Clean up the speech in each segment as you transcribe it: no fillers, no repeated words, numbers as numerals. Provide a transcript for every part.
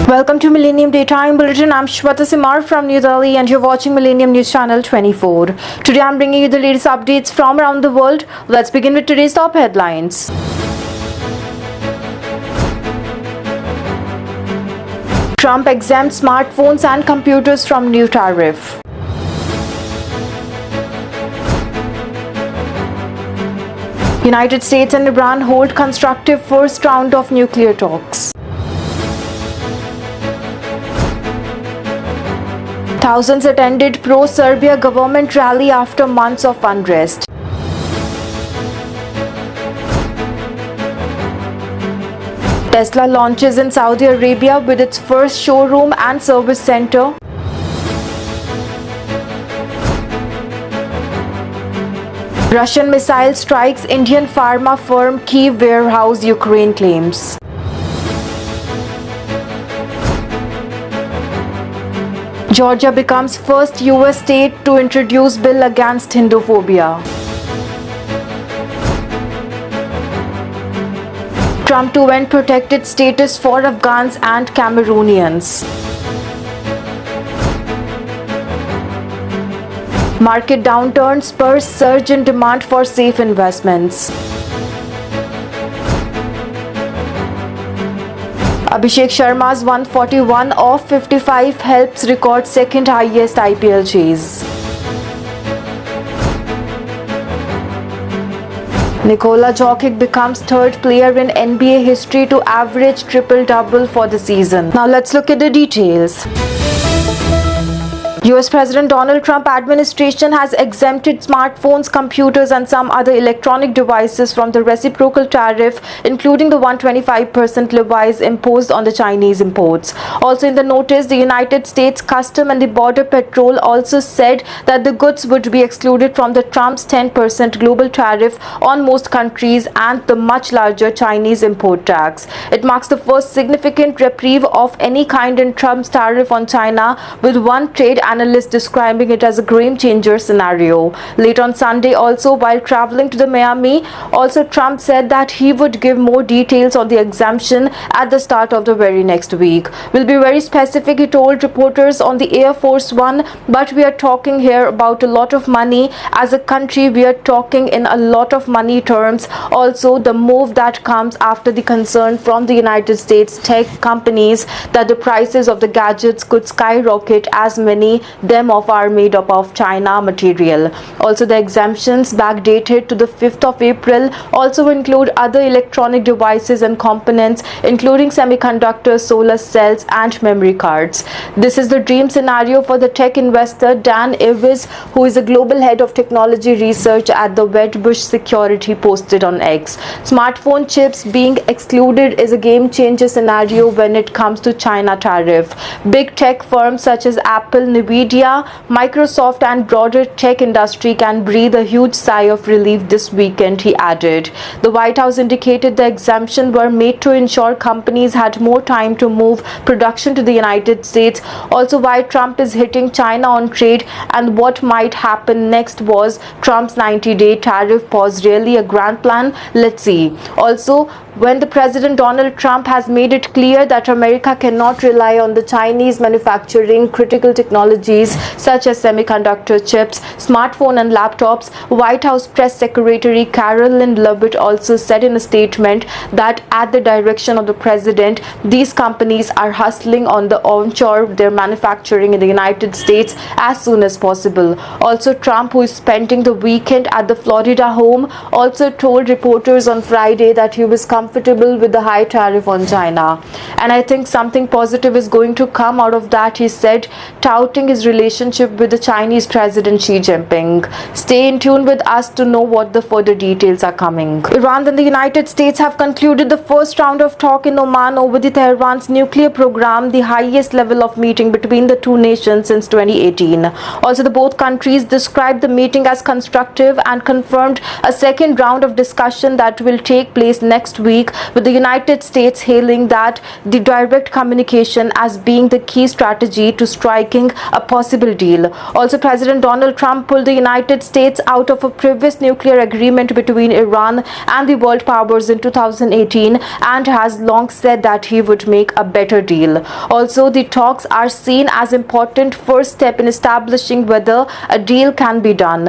Welcome to Millennium Daytime Bulletin. I'm Shweta Simar from New Delhi and you're watching Millennium News Channel 24. Today I'm bringing you the latest updates from around the world. Let's begin with today's top headlines. Trump exempts smartphones and computers from new tariff. United States and Iran hold constructive first round of nuclear talks. Thousands attended pro-Serbia government rally after months of unrest. Tesla launches in Saudi Arabia with its first showroom and service center. Russian missile strikes Indian pharma firm Kyiv warehouse, Ukraine claims. Georgia becomes first US state to introduce bill against Hinduphobia. Trump to end protected status for Afghans and Cameroonians. Market downturn spurs surge in demand for safe investments. Abhishek Sharma's 141 off 55 helps record second highest IPL chase. Nikola Jokic becomes third player in NBA history to average triple-double for the season. Now let's look at the details. US President Donald Trump administration has exempted smartphones, computers and some other electronic devices from the reciprocal tariff, including the 125% levies imposed on the Chinese imports. Also in the notice, the United States Custom and the Border Patrol also said that the goods would be excluded from the Trump's 10% global tariff on most countries and the much larger Chinese import tax. It marks the first significant reprieve of any kind in Trump's tariff on China, with one trade analyst describing it as a game-changer scenario. Late on Sunday also, while traveling to the Miami, Trump said that he would give more details on the exemption at the start of the very next week. We'll be very specific, he told reporters on the Air Force One, but we are talking here about a lot of money. As a country, we are talking in a lot of money terms. Also, the move that comes after the concern from the United States tech companies that the prices of the gadgets could skyrocket, as many them of are made up of China material. Also, the exemptions backdated to the 5th of April also include other electronic devices and components, including semiconductors, solar cells and memory cards. This is the dream scenario for the tech investor Dan Ives, who is a global head of technology research at the Wedbush Security, posted on X. Smartphone chips being excluded is a game changer scenario when it comes to China tariff. Big tech firms such as Apple, Nvidia, Microsoft and broader tech industry can breathe a huge sigh of relief this weekend, he added. The White House indicated the exemption were made to ensure companies had more time to move production to the United States. Also, why Trump is hitting China on trade and what might happen next. Was Trump's 90-day tariff pause really a grand plan? Let's see. Also, when the President Donald Trump has made it clear that America cannot rely on the Chinese manufacturing critical technologies such as semiconductor chips, smartphone and laptops, White House Press Secretary Carolyn Leavitt also said in a statement that at the direction of the President, these companies are hustling on the onshore their manufacturing in the United States as soon as possible. Also, Trump, who is spending the weekend at the Florida home, also told reporters on Friday that he was comfortable with the high tariff on China. And I think something positive is going to come out of that, he said, touting his relationship with the Chinese President Xi Jinping. Stay in tune with us to know what the further details are coming. Iran and the United States have concluded the first round of talk in Oman over the Tehran's nuclear program, the highest level of meeting between the two nations since 2018. Also, the both countries described the meeting as constructive and confirmed a second round of discussion that will take place next week week, with the United States hailing that the direct communication as being the key strategy to striking a possible deal. Also, President Donald Trump pulled the United States out of a previous nuclear agreement between Iran and the world powers in 2018 and has long said that he would make a better deal. Also, the talks are seen as important first step in establishing whether a deal can be done.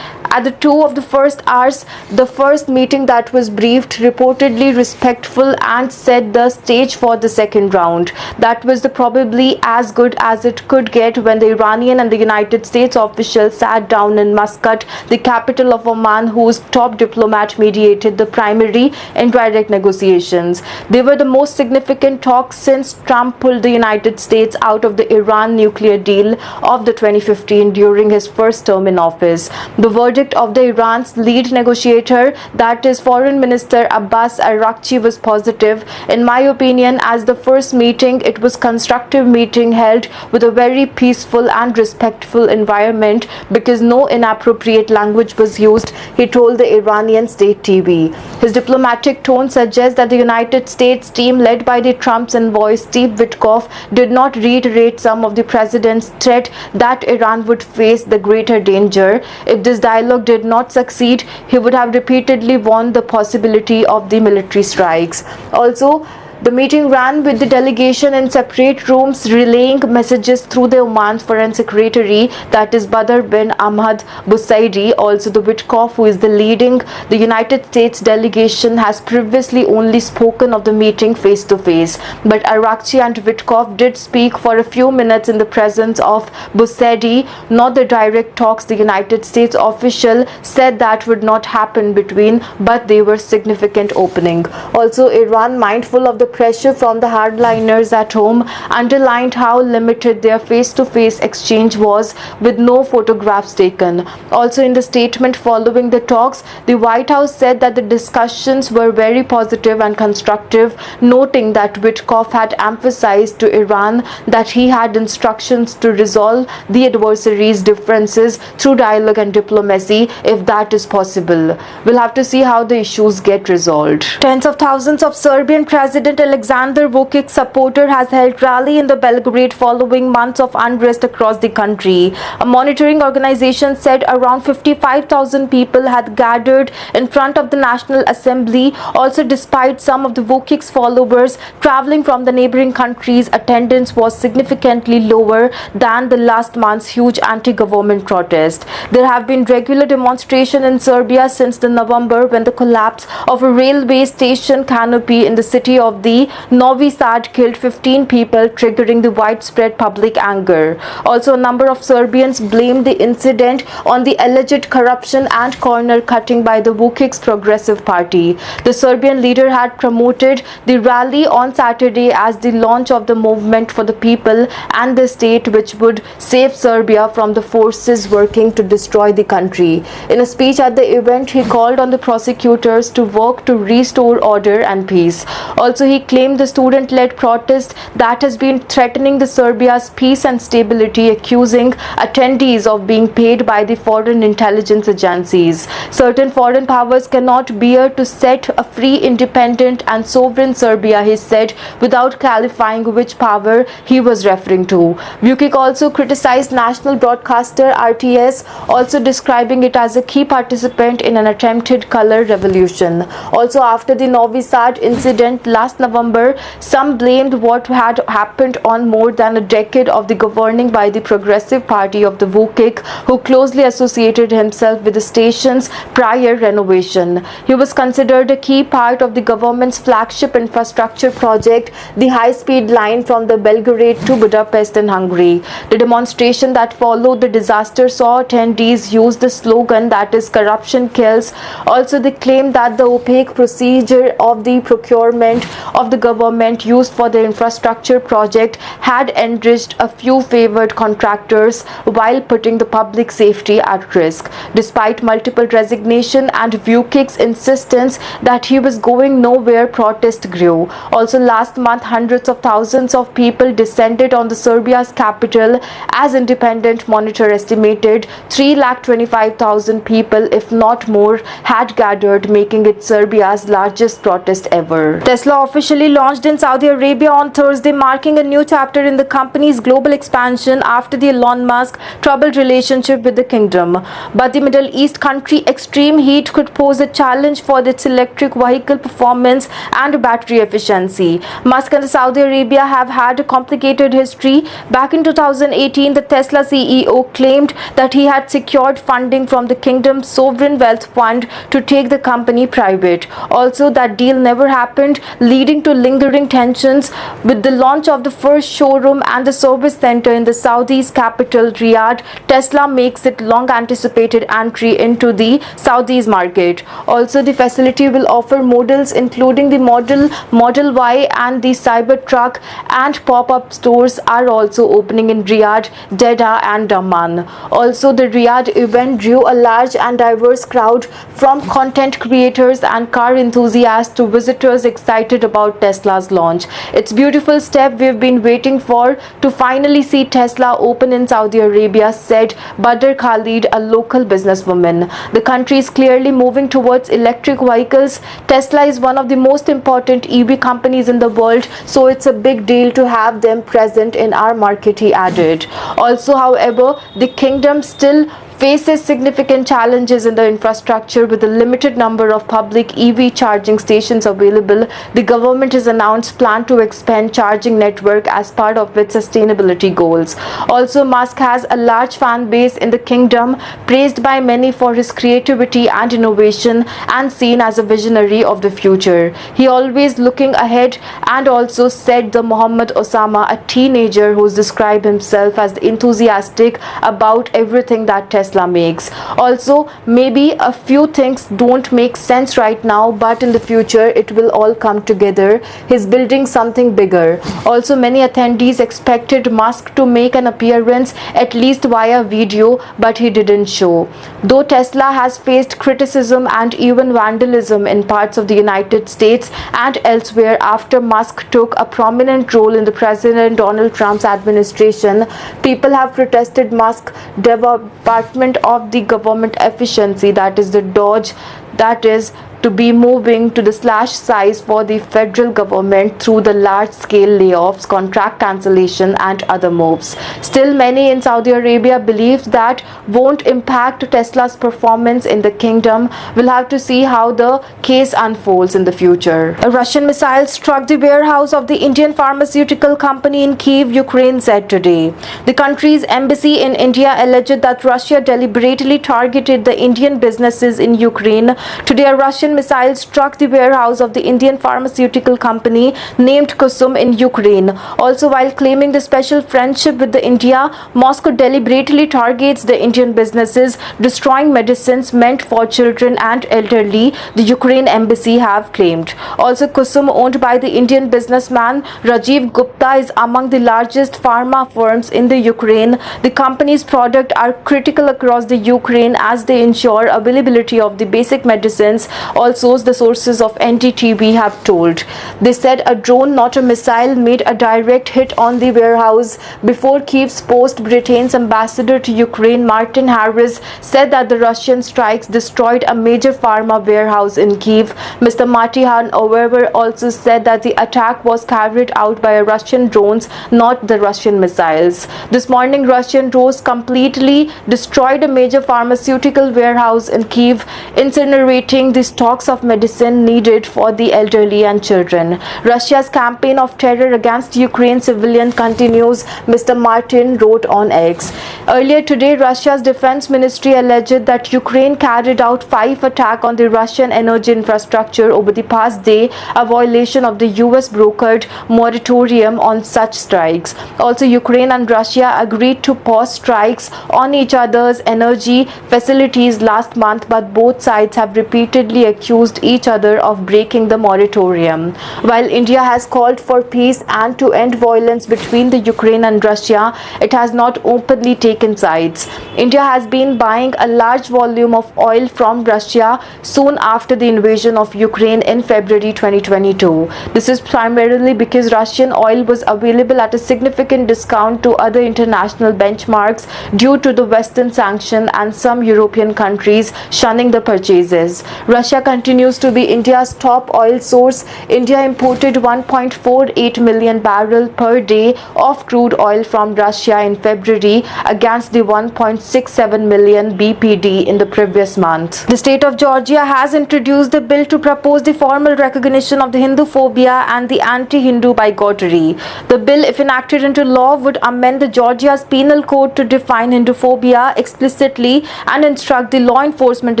At the 2 of the first hours, the first meeting that was briefed reportedly respectful and set the stage for the second round. That was probably as good as it could get when the Iranian and the United States officials sat down in Muscat, the capital of Oman, whose top diplomat mediated the primary indirect negotiations. They were the most significant talks since Trump pulled the United States out of the Iran nuclear deal of the 2015 during his first term in office. The verdict of the Iran's lead negotiator, that is Foreign Minister Abbas Araghchi, was positive. In my opinion, as the first meeting, it was constructive meeting held with a very peaceful and respectful environment because no inappropriate language was used, he told the Iranian state TV. His diplomatic tone suggests that the United States team led by the Trump's envoy Steve Witkoff did not reiterate some of the president's threat that Iran would face the greater danger. If this dialogue did not succeed, he would have repeatedly warned the possibility of the military strikes. Also, the meeting ran with the delegation in separate rooms, relaying messages through the Oman Foreign Secretary, that is Badr bin Ahmad Busaidi. Also, the Witkoff, who is leading the United States delegation, has previously only spoken of the meeting face to face. But Araghchi and Witkoff did speak for a few minutes in the presence of Busaidi. Not the direct talks the United States official said that would not happen between, but they were significant opening. Also, Iran, mindful of the pressure from the hardliners at home, underlined how limited their face-to-face exchange was, with no photographs taken. Also, in the statement following the talks, the White House said that the discussions were very positive and constructive, noting that Witkoff had emphasized to Iran that he had instructions to resolve the adversaries' differences through dialogue and diplomacy if that is possible. We'll have to see how the issues get resolved. Tens of thousands of Serbian President Alexander Vučić supporter has held rally in the Belgrade following months of unrest across the country. A monitoring organization said around 55,000 people had gathered in front of the National Assembly. Also, despite some of the Vučić followers traveling from the neighboring countries, attendance was significantly lower than the last month's huge anti-government protest. There have been regular demonstrations in Serbia since the November when the collapse of a railway station canopy in the city of the Novi Sad killed 15 people, triggering the widespread public anger. Also, a number of Serbians blamed the incident on the alleged corruption and corner cutting by the Vučić Progressive Party. The Serbian leader had promoted the rally on Saturday as the launch of the movement for the people and the state, which would save Serbia from the forces working to destroy the country. In a speech at the event, he called on the prosecutors to work to restore order and peace. Also, he claimed the student-led protest that has been threatening the Serbia's peace and stability, accusing attendees of being paid by the foreign intelligence agencies. Certain foreign powers cannot bear to set a free, independent and sovereign Serbia, he said, without clarifying which power he was referring to. Vučić also criticized national broadcaster RTS, also describing it as a key participant in an attempted color revolution. Also, after the Novi Sad incident last November, some blamed what had happened on more than a decade of the governing by the Progressive Party of the Vučić, who closely associated himself with the station's prior renovation. He was considered a key part of the government's flagship infrastructure project, the high-speed line from the Belgrade to Budapest in Hungary. The demonstration that followed the disaster saw attendees use the slogan that is "Corruption Kills." Also, they claimed that the opaque procedure of the procurement of the government used for the infrastructure project had enriched a few favored contractors while putting the public safety at risk. Despite multiple resignation and Vukic's insistence that he was going nowhere, protest grew. Also last month, hundreds of thousands of people descended on the Serbia's capital as Independent Monitor estimated 3,25,000 people, if not more, had gathered, making it Serbia's largest protest ever. Tesla officially launched in Saudi Arabia on Thursday, marking a new chapter in the company's global expansion after the Elon Musk troubled relationship with the kingdom. But the Middle East country extreme heat could pose a challenge for its electric vehicle performance and battery efficiency. Musk and Saudi Arabia have had a complicated history. Back in 2018, the Tesla CEO claimed that he had secured funding from the kingdom's sovereign wealth fund to take the company private. Also, that deal never happened, leading to lingering tensions. With the launch of the first showroom and the service center in the Saudi's capital, Riyadh, Tesla makes its long-anticipated entry into the Saudi's market. Also, the facility will offer models including the Model Y and the Cybertruck, and pop-up stores are also opening in Riyadh, Jeddah and Daman. Also, the Riyadh event drew a large and diverse crowd from content creators and car enthusiasts to visitors excited about Tesla's launch. It's a beautiful step we've been waiting for to finally see Tesla open in Saudi Arabia, said Badr Khalid, a local businesswoman. The country is clearly moving towards electric vehicles. Tesla is one of the most important EV companies in the world, so it's a big deal to have them present in our market, he added. Also, however, the kingdom still faces significant challenges in the infrastructure. With a limited number of public EV charging stations available, the government has announced plan to expand charging network as part of its sustainability goals. Also, Musk has a large fan base in the kingdom, praised by many for his creativity and innovation and seen as a visionary of the future. He always looking ahead, and also said the Mohammed Osama, a teenager who's described himself as enthusiastic about everything that Tesla makes. Also, maybe a few things don't make sense right now, but in the future it will all come together. He's building something bigger. Also, many attendees expected Musk to make an appearance, at least via video, but he didn't show. Though Tesla has faced criticism and even vandalism in parts of the United States and elsewhere after Musk took a prominent role in the President Donald Trump's administration, people have protested Musk's Department of the Government Efficiency, that is the DOGE, that is to be moving to the slash size for the federal government through the large-scale layoffs, contract cancellation and other moves. Still, many in Saudi Arabia believe that won't impact Tesla's performance in the kingdom. We'll have to see how the case unfolds in the future. A Russian missile struck the warehouse of the Indian pharmaceutical company in Kyiv, Ukraine, said today. The country's embassy in India alleged that Russia deliberately targeted the Indian businesses in Ukraine. Today, a Russian missile struck the warehouse of the Indian pharmaceutical company named Kusum in Ukraine. Also, while claiming the special friendship with the India, Moscow deliberately targets the Indian businesses, destroying medicines meant for children and elderly, the Ukraine embassy have claimed. Also, Kusum, owned by the Indian businessman Rajiv Gupta, is among the largest pharma firms in the Ukraine. The company's products are critical across the Ukraine as they ensure availability of the basic medicines. Also, the sources of NDTV have told. They said a drone, not a missile, made a direct hit on the warehouse. Before Kyiv's post, Britain's ambassador to Ukraine, Martin Harris, said that the Russian strikes destroyed a major pharma warehouse in Kyiv. Mr. Martihan, however, also said that the attack was carried out by Russian drones, not the Russian missiles. This morning, Russian drones completely destroyed a major pharmaceutical warehouse in Kyiv, incinerating the stocks of medicine needed for the elderly and children. Russia's campaign of terror against Ukraine civilians continues, Mr. Martin wrote on X. Earlier today, Russia's defense ministry alleged that Ukraine carried out 5 attacks on the Russian energy infrastructure over the past day, a violation of the US brokered moratorium on such strikes. Also, Ukraine and Russia agreed to pause strikes on each other's energy facilities last month, but both sides have repeatedly accused accused each other of breaking the moratorium. While India has called for peace and to end violence between the Ukraine and Russia, it has not openly taken sides. India has been buying a large volume of oil from Russia soon after the invasion of Ukraine in February 2022. This is primarily because Russian oil was available at a significant discount to other international benchmarks due to the Western sanction and some European countries shunning the purchases. Russia continues to be India's top oil source. India imported 1.48 million barrels per day of crude oil from Russia in February against the 1.67 million BPD in the previous month. The state of Georgia has introduced a bill to propose the formal recognition of the Hindu phobia and the anti-Hindu bigotry. The bill, if enacted into law, would amend the Georgia's penal code to define Hindu phobia explicitly and instruct the law enforcement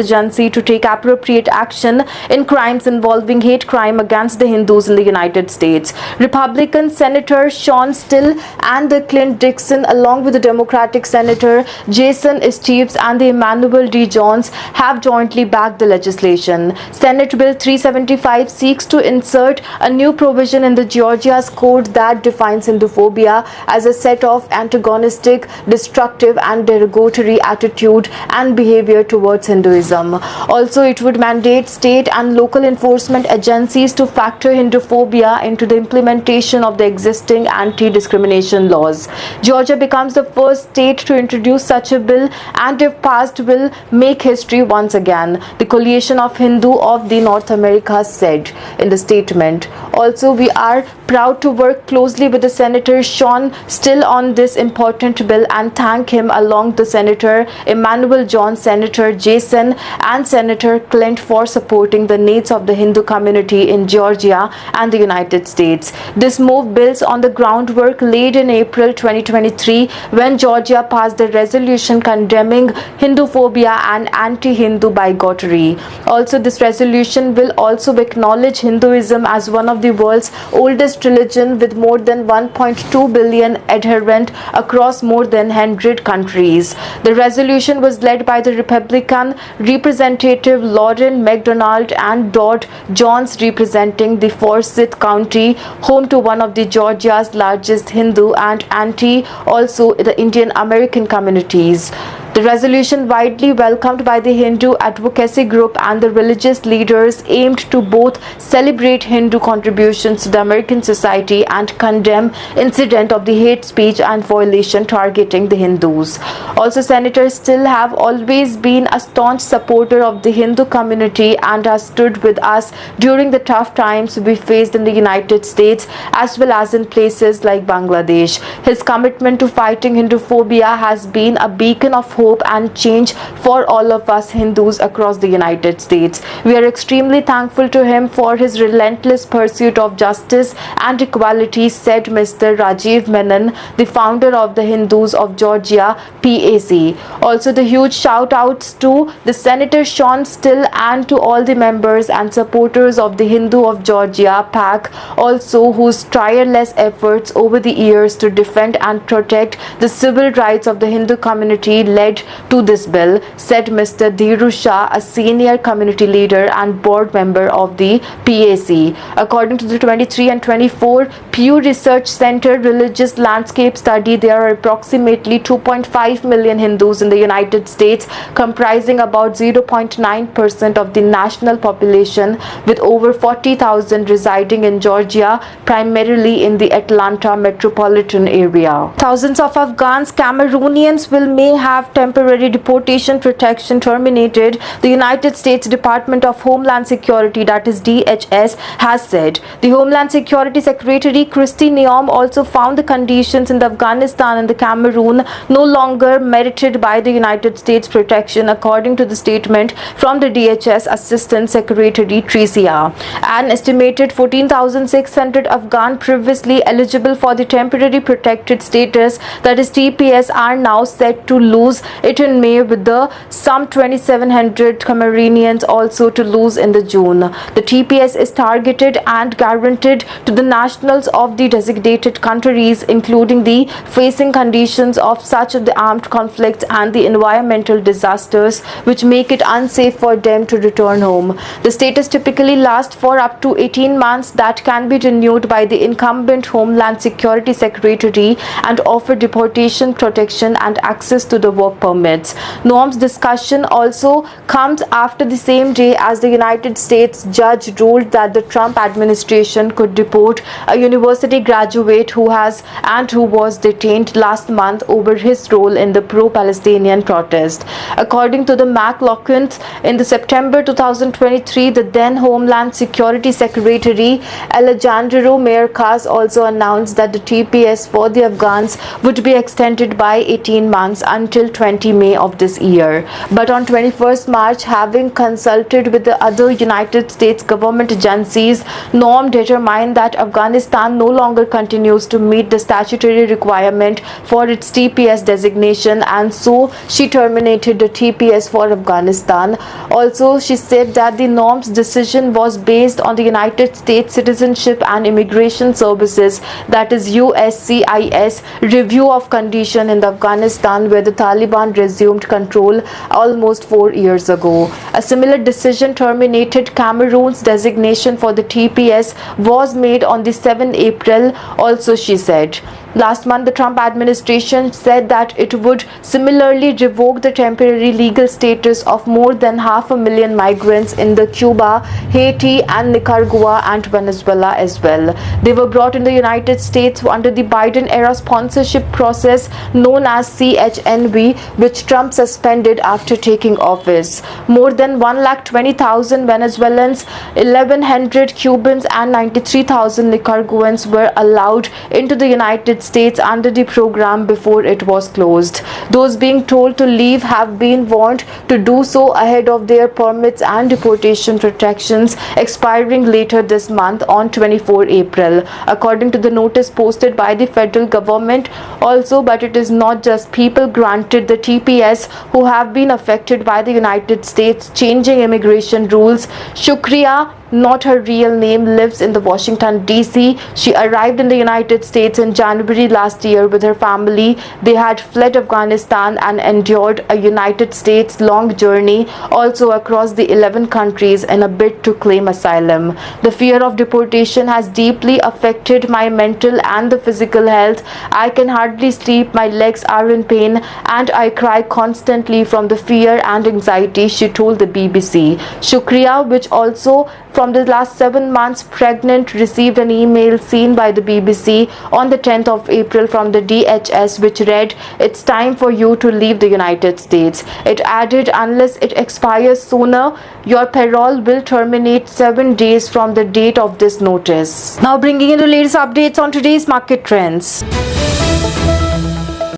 agency to take appropriate action in crimes involving hate crime against the Hindus in the United States. Republican Senator Sean Still and the Clint Dixon, along with the Democratic Senator Jason Steves and the Emmanuel D. Jones, have jointly backed the legislation. Senate Bill 375 seeks to insert a new provision in the Georgia's code that defines Hinduphobia as a set of antagonistic, destructive and derogatory attitude and behavior towards Hinduism. Also, it would mandate state and local enforcement agencies to factor Hinduphobia into the implementation of the existing anti-discrimination laws. Georgia becomes the first state to introduce such a bill, and if passed will make history once again, the Coalition of Hindu of the North America said in the statement. Also, we are proud to work closely with the Senator Sean Still on this important bill and thank him along the Senator Emmanuel Jones, Senator Jason and Senator Clint for supporting the needs of the Hindu community in Georgia and the United States. This move builds on the groundwork laid in April 2023 when Georgia passed the resolution condemning Hinduphobia and anti-Hindu bigotry. Also, this resolution will also acknowledge Hinduism as one of the world's oldest religion with more than 1.2 billion adherents across more than 100 countries. The resolution was led by the Republican Representative Lauren McDonald and Dodd Jones, representing the Forsyth County, home to one of the Georgia's largest Hindu and also the Indian American communities. The resolution, widely welcomed by the Hindu advocacy group and the religious leaders, aimed to both celebrate Hindu contributions to the American society and condemn incident of the hate speech and violation targeting the Hindus. Also, senators still have always been a staunch supporter of the Hindu community and has stood with us during the tough times we faced in the United States as well as in places like Bangladesh. His commitment to fighting Hinduphobia has been a beacon of hope and change for all of us Hindus across the United States. We are extremely thankful to him for his relentless pursuit of justice and equality, said Mr. Rajiv Menon, the founder of the Hindus of Georgia, PAC. Also, the huge shout outs to the Senator Sean Still and to all the members and supporters of the Hindu of Georgia, PAC, also whose tireless efforts over the years to defend and protect the civil rights of the Hindu community led to this bill, said Mr. Dhiru Shah, a senior community leader and board member of the PAC. According to the 23 and 24 Pew Research Center Religious Landscape Study, there are approximately 2.5 million Hindus in the United States, comprising about 0.9% of the national population, with over 40,000 residing in Georgia, primarily in the Atlanta metropolitan area. Thousands of Afghans, Cameroonians may have temporary deportation protection terminated, the United States Department of Homeland Security, that is DHS, has said. The Homeland Security Secretary Kristi Noem also found the conditions in Afghanistan and the Cameroon no longer merited by the United States protection, according to the statement from the DHS Assistant Secretary Tricia. An estimated 14,600 Afghan previously eligible for the temporary protected status, that is TPS, are now set to lose it in May, with the some 2,700 Cameroonians also to lose in the June. The TPS is targeted and guaranteed to the nationals of the designated countries, including the facing conditions of such the armed conflicts and the environmental disasters which make it unsafe for them to return home. The status typically lasts for up to 18 months that can be renewed by the incumbent Homeland Security Secretary and offer deportation protection and access to the work permits. Norm's discussion also comes after the same day as the United States judge ruled that the Trump administration could deport a university graduate who was detained last month over his role in the pro-Palestinian protest. According to the McLaughlins, in the September 2023, the then Homeland Security Secretary Alejandro Mayorkas also announced that the TPS for the Afghans would be extended by 18 months until 20 May of this year. But on 21st March, having consulted with the other United States government agencies, Norm determined that Afghanistan no longer continues to meet the statutory requirement for its TPS designation, and so she terminated the TPS for Afghanistan. Also, she said that the Norm's decision was based on the United States Citizenship and Immigration Services, that is USCIS, review of condition in Afghanistan, where the Taliban resumed control almost 4 years ago. A similar decision terminated Cameroon's designation for the TPS was made on the 7th April, also she said. Last month, the Trump administration said that it would similarly revoke the temporary legal status of more than 500,000 migrants in the Cuba, Haiti, and Nicaragua and Venezuela as well. They were brought in the United States under the Biden-era sponsorship process known as CHNV, which Trump suspended after taking office. More than 120,000 Venezuelans, 1,100 Cubans, and 93,000 Nicaraguans were allowed into the United States under the program before it was closed. Those being told to leave have been warned to do so ahead of their permits and deportation protections expiring later this month on 24 April, according to the notice posted by the federal government. Also, but it is not just people granted the TPS who have been affected by the United States changing immigration rules. Shukriya, not her real name, lives in the Washington, D.C. She arrived in the United States in January last year with her family. They had fled Afghanistan and endured a United States long journey also across the 11 countries in a bid to claim asylum. The fear of deportation has deeply affected my mental and the physical health. I can hardly sleep, my legs are in pain, and I cry constantly from the fear and anxiety, she told the BBC. Shukriya, which also from the last 7 months pregnant, received an email seen by the BBC on the 10th of April from the DHS which read, "It's time for you to leave the United States." It added, "Unless it expires sooner, your parole will terminate 7 days from the date of this notice." Now bringing in the latest updates on today's market trends.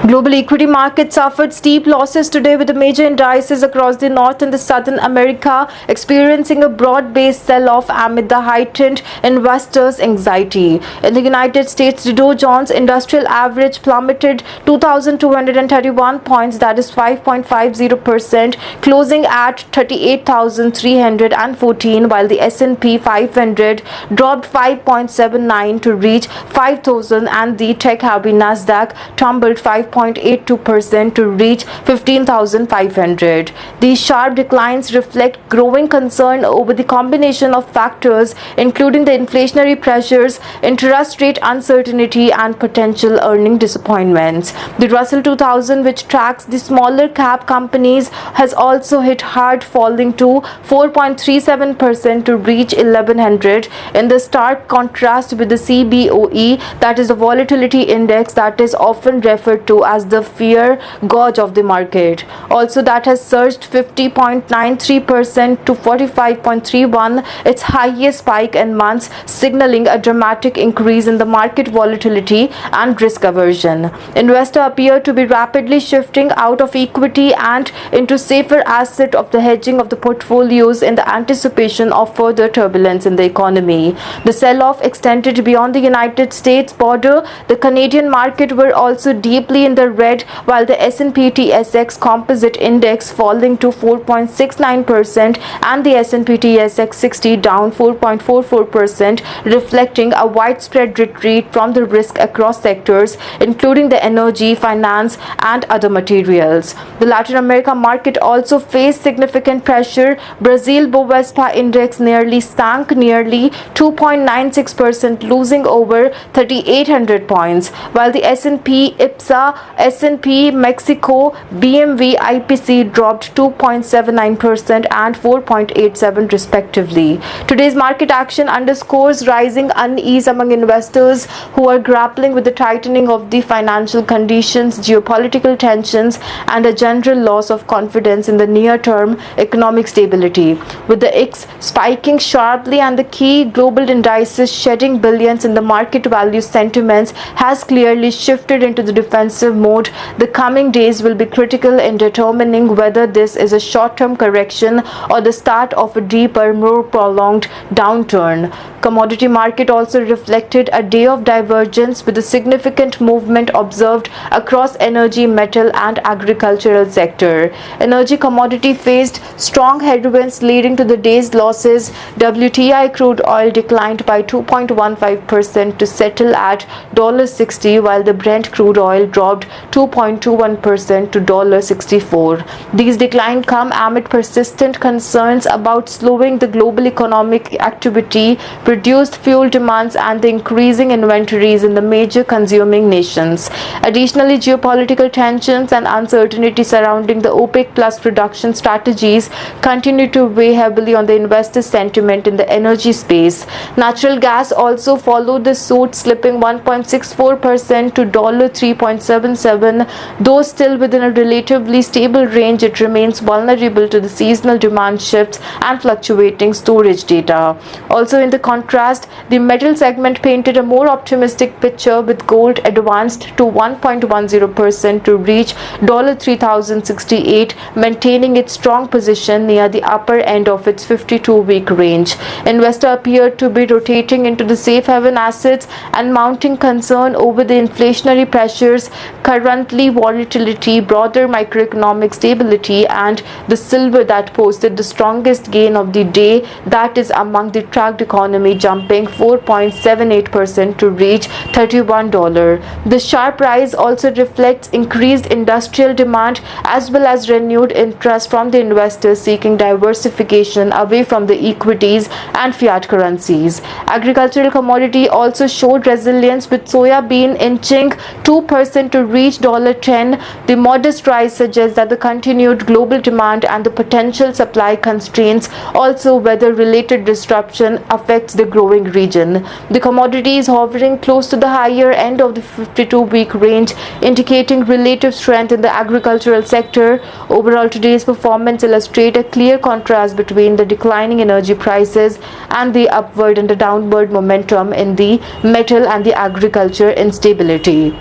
Global equity markets suffered steep losses today, with the major indices across the North and the Southern America experiencing a broad-based sell-off amid the heightened investors' anxiety. In the United States, the Dow Jones Industrial Average plummeted 2,231 points, that is 5.50%, closing at 38,314, while the S&P 500 dropped 5.79 to reach 5,000, and the tech-heavy Nasdaq tumbled 5.82% to reach 15,500. These sharp declines reflect growing concern over the combination of factors, including the inflationary pressures, interest rate uncertainty, and potential earning disappointments. The Russell 2000, which tracks the smaller cap companies, has also hit hard, falling to 4.37% to reach 1100, in the stark contrast with the CBOE, that is the volatility index that is often referred to as the fear gauge of the market. Also, that has surged 50.93% to 45.31, its highest spike in months, signaling a dramatic increase in the market volatility and risk aversion. Investors appear to be rapidly shifting out of equity and into safer asset of the hedging of the portfolios in the anticipation of further turbulence in the economy. The sell-off extended beyond the United States border. The Canadian market were also deeply in the red, while the S&P TSX Composite Index falling to 4.69% and the S&P TSX 60 down 4.44%, reflecting a widespread retreat from the risk across sectors, including the energy, finance, and other materials. The Latin America market also faced significant pressure. Brazil Bovespa Index sank nearly 2.96%, losing over 3,800 points, while the S&P IPSA, S&P Mexico, BMV IPC dropped 2.79% and 4.87% respectively. Today's market action underscores rising unease among investors who are grappling with the tightening of the financial conditions, geopolitical tensions, and a general loss of confidence in the near-term economic stability. With the IX spiking sharply and the key global indices shedding billions in the market value, sentiments has clearly shifted into the defensive mode. The coming days will be critical in determining whether this is a short-term correction or the start of a deeper, more prolonged downturn. Commodity market also reflected a day of divergence, with a significant movement observed across energy, metal, and agricultural sector. Energy commodity faced strong headwinds, leading to the day's losses. WTI crude oil declined by 2.15% to settle at $60, while the Brent crude oil dropped 2.21% to $64. These declines come amid persistent concerns about slowing the global economic activity, reduced fuel demands, and the increasing inventories in the major consuming nations. Additionally, geopolitical tensions and uncertainty surrounding the OPEC Plus production strategies continue to weigh heavily on the investor sentiment in the energy space. Natural gas also followed the suit, slipping 1.64% to $3.77. Though still within a relatively stable range, it remains vulnerable to the seasonal demand shifts and fluctuating storage data. Also, in the contrast, the metal segment painted a more optimistic picture, with gold advanced to 1.10% to reach $3,068, maintaining its strong position near the upper end of its 52-week range. Investors appeared to be rotating into the safe haven assets and mounting concern over the inflationary pressures, currently volatility, broader macroeconomic stability, and the silver that posted the strongest gain of the day, that is among the tracked economy, jumping 4.78% to reach $31. The sharp rise also reflects increased industrial demand as well as renewed interest from the investors seeking diversification away from the equities and fiat currencies. Agricultural commodity also showed resilience, with soya bean inching 2% to reach $10. The modest rise suggests that the continued global demand and the potential supply constraints, also weather-related disruption, affects the growing region. The commodity is hovering close to the higher end of the 52-week range, indicating relative strength in the agricultural sector. Overall, today's performance illustrates a clear contrast between the declining energy prices and the upward and the downward momentum in the metal and the agriculture instability.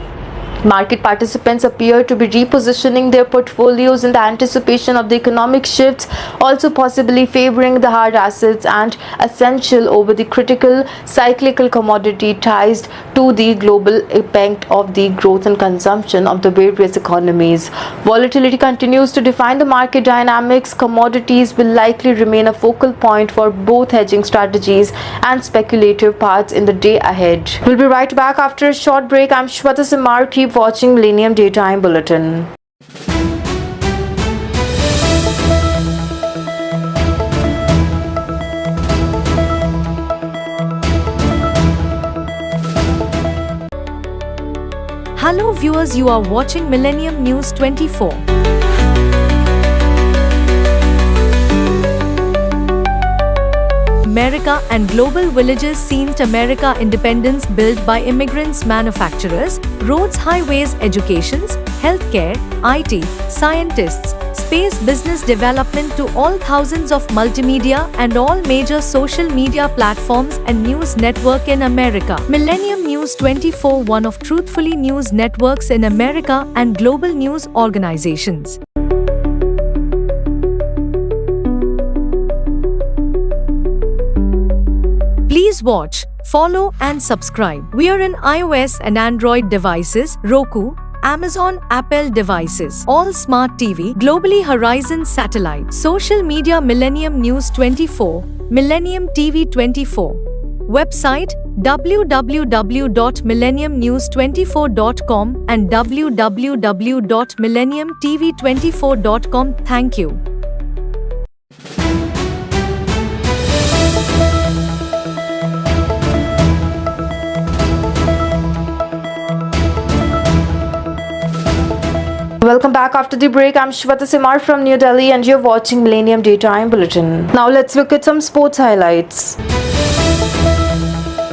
Market participants appear to be repositioning their portfolios in the anticipation of the economic shifts, also possibly favoring the hard assets and essential over the critical cyclical commodity ties to the global impact of the growth and consumption of the various economies. Volatility continues to define the market dynamics. Commodities will likely remain a focal point for both hedging strategies and speculative paths in the day ahead. We'll be right back after a short break. I'm Shweta Simar. Keep watching Millennium Daytime Bulletin. Hello viewers, you are watching Millennium News 24. America and global villages seen to America independence built by immigrants, manufacturers, roads, highways, educations, healthcare, IT, scientists, space, business development to all thousands of multimedia and all major social media platforms and news network in America. Millennium News 24, one of truthfully news networks in America and global news organizations. Please watch, follow and subscribe. We are in iOS and Android devices, Roku, Amazon Apple devices, All Smart TV, Globally Horizon Satellite, Social Media Millennium News 24, Millennium TV 24. Website www.millenniumnews24.com and www.millenniumtv24.com. Thank you. Welcome back after the break. I'm Shweta Simar from New Delhi and you're watching Millennium Daytime Bulletin. Now let's look at some sports highlights.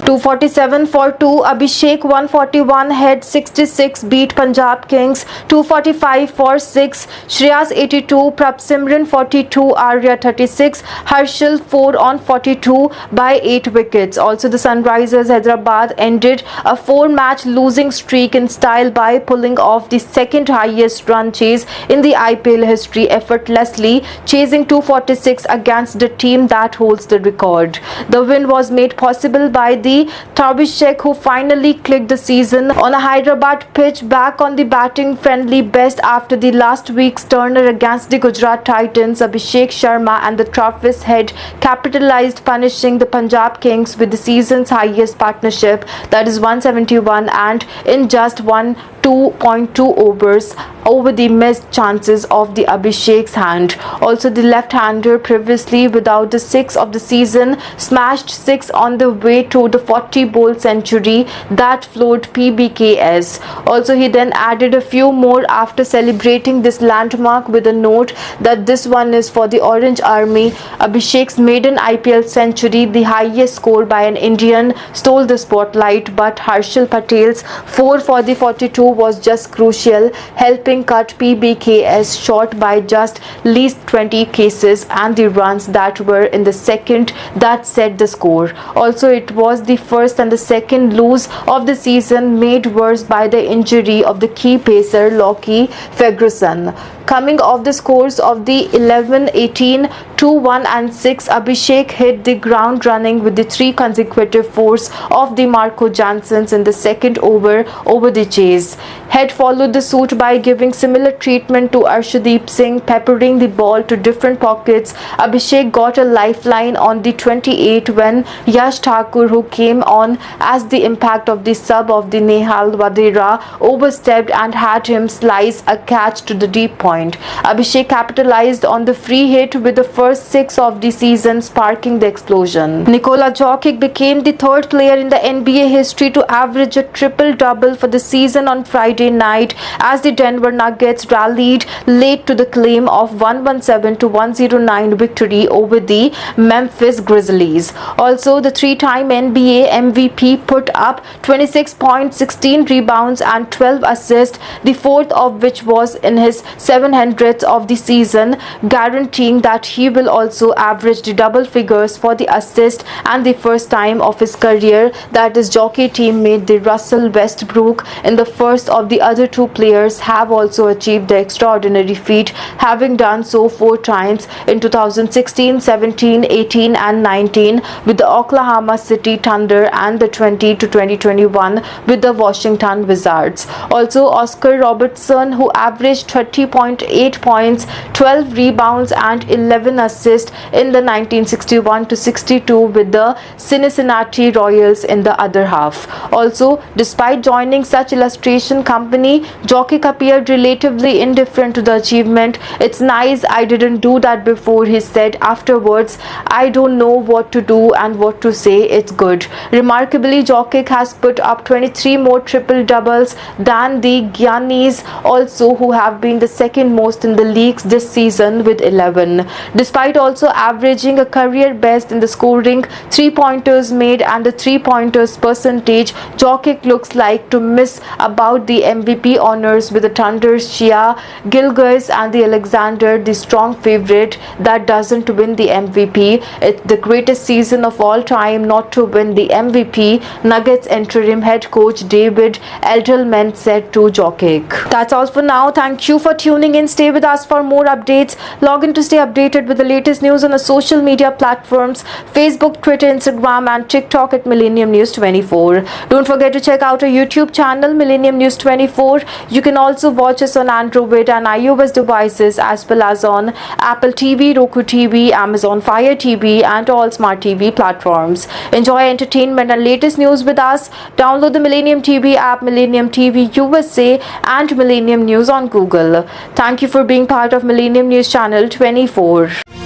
247 for 2, Abhishek 141 head 66 beat Punjab Kings. 245 for 6, Shreyas 82, Prabsimran 42, Arya 36, Harshal 4 on 42 by 8 wickets. Also the Sunrisers Hyderabad ended a 4-match losing streak in style by pulling off the second highest run chase in the IPL history, effortlessly chasing 246 against the team that holds the record. The win was made possible by the Abhishek, who finally clicked the season on a Hyderabad pitch, back on the batting friendly best after the last week's turner against the Gujarat Titans. Abhishek Sharma and the Travis head capitalized, punishing the Punjab Kings with the season's highest partnership, that is 171, and in just 2.2 overs over the missed chances of the Abhishek's hand. Also the left-hander, previously without the 6 of the season, smashed 6 on the way to the 40-ball century that floored PBKS. Also he then added a few more after celebrating this landmark with a note that this one is for the Orange Army. Abhishek's maiden IPL century, the highest score by an Indian, stole the spotlight, but Harshal Patel's 4 for the 42 was just crucial, helping cut PBKS short by just least 20 cases and the runs that were in the second that set the score. Also it was the first and the second lose of the season, made worse by the injury of the key pacer Lockie Ferguson. Coming off the scores of the 11, 18, 2-1 and 6, Abhishek hit the ground running with the 3 consecutive fours of the Marco Janssens in the second over the chase. Head followed the suit by giving similar treatment to Arshdeep Singh, peppering the ball to different pockets. Abhishek got a lifeline on the 28 when Yash Thakur, who came on as the impact of the sub of the Nehal Vadera, overstepped and had him slice a catch to the deep point. Abhishek capitalized on the free hit with the first 6 of the season, sparking the explosion. Nikola Jokic became the 3rd player in the NBA history to average a triple-double for the season on Friday night as the Denver Nuggets rallied late to the claim of 117-109 victory over the Memphis Grizzlies. Also, the 3-time NBA MVP put up 26 points, 16 rebounds and 12 assists, the 4th of which was in his 700th of the season, guaranteeing that he will also average the double figures for the assist, and the first time of his career that his jockey teammate the Russell Westbrook and the first of the other 2 players have also achieved the extraordinary feat, having done so 4 times in 2016, 17, 18 and 19 with the Oklahoma City Thunder and the 20 to 2021 with the Washington Wizards. Also Oscar Robertson, who averaged 30.8 points, 12 rebounds and 11 assists in the 1961-62 with the Cincinnati Royals in the other half. Also, despite joining such illustration company, Jokic appeared relatively indifferent to the achievement. "It's nice, I didn't do that before," he said afterwards. "I don't know what to do and what to say, it's good." Remarkably, Jokic has put up 23 more triple doubles than the Giannis, also, who have been the second most in the leagues this season with 11. Despite also averaging a career best in the scoring, 3-pointers made and the 3-pointers percentage, Jokic looks like to miss about the MVP honors with the Thunder's Shia Gilgeous and the Alexander, the strong favorite that doesn't win the MVP. It's the greatest season of all time not to win the MVP, Nuggets interim head coach David Edelman said to Jokic. That's all for now. Thank you for tuning tuning in. Stay with us for more updates. Log in to stay updated with the latest news on the social media platforms Facebook, Twitter, Instagram and TikTok at Millennium News 24. Don't forget to check out our YouTube channel Millennium News 24. You can also watch us on Android and iOS devices as well as on Apple TV, Roku TV, Amazon Fire TV and all smart TV platforms. Enjoy entertainment and latest news with us. Download the Millennium TV app, Millennium TV USA and Millennium News on Google. Thank you for being part of Millennium News Channel 24.